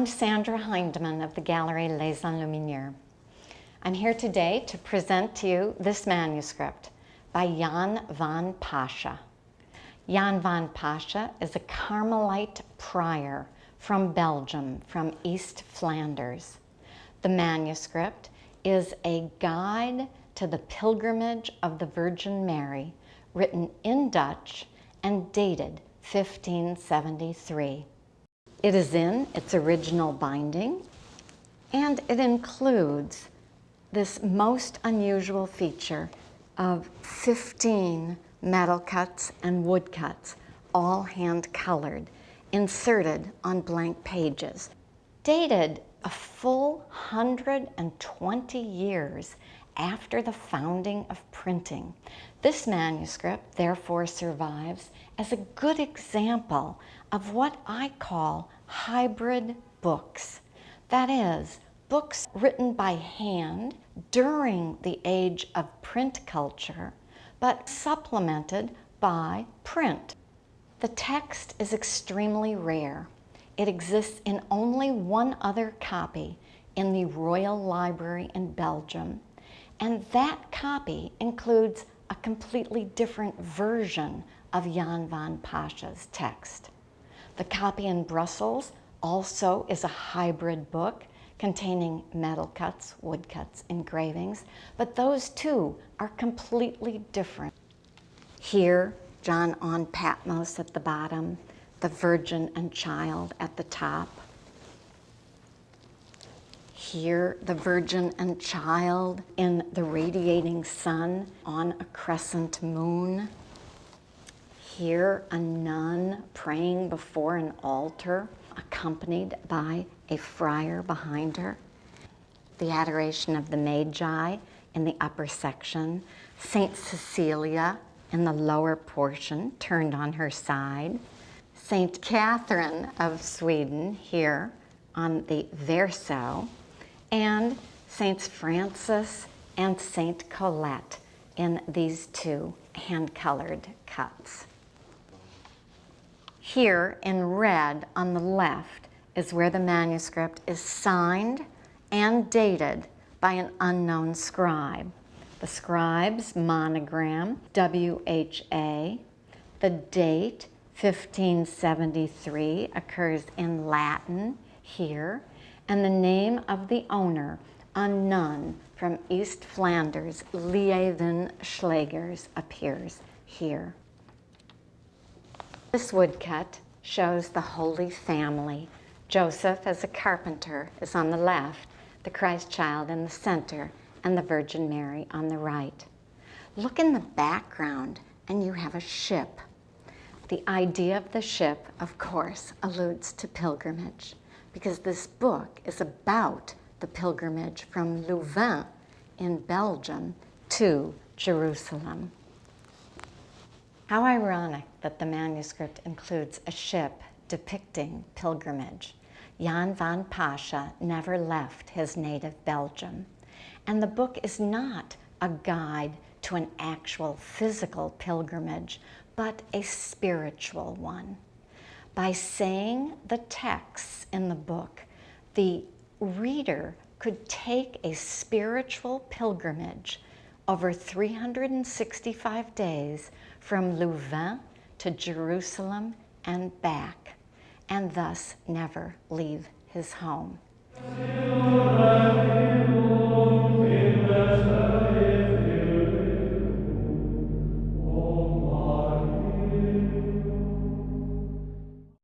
I'm Sandra Hindman of the Gallery Les Enlumineurs. I'm here today to present to you this manuscript by Jan van Pascha. Jan van Pascha is a Carmelite prior from Belgium, from East Flanders. The manuscript is a guide to the pilgrimage of the Virgin Mary, written in Dutch and dated 1573. It is in its original binding, and it includes this most unusual feature of 15 metal cuts and wood cuts, all hand-colored, inserted on blank pages, dated a full 120 years after the founding of printing. This manuscript therefore survives as a good example of what I call hybrid books. That is, books written by hand during the age of print culture, but supplemented by print. The text is extremely rare. It exists in only one other copy in the Royal Library in Belgium, and that copy includes a completely different version of Jan van Pascha's text. The copy in Brussels also is a hybrid book containing metal cuts, wood cuts, engravings, but those two are completely different. Here, John on Patmos at the bottom, the Virgin and Child at the top. Here, the Virgin and Child in the radiating sun on a crescent moon. Here, a nun praying before an altar, accompanied by a friar behind her. The Adoration of the Magi in the upper section. Saint Cecilia in the lower portion, turned on her side. Saint Catherine of Sweden here on the verso, and Saints Francis and Saint Colette in these two hand-colored cuts. Here in red on the left is where the manuscript is signed and dated by an unknown scribe. The scribe's monogram, WHA, the date, 1573, occurs in Latin here, and the name of the owner, a nun from East Flanders, Lievenschlagers, appears here. This woodcut shows the Holy Family. Joseph, as a carpenter, is on the left, the Christ child in the center, and the Virgin Mary on the right. Look in the background, and you have a ship. The idea of the ship, of course, alludes to pilgrimage, because this book is about the pilgrimage from Louvain in Belgium to Jerusalem. How ironic that the manuscript includes a ship depicting pilgrimage. Jan van Pascha never left his native Belgium, and the book is not a guide to an actual physical pilgrimage, but a spiritual one. By saying the texts in the book, the reader could take a spiritual pilgrimage over 365 days from Louvain to Jerusalem and back, and thus never leave his home.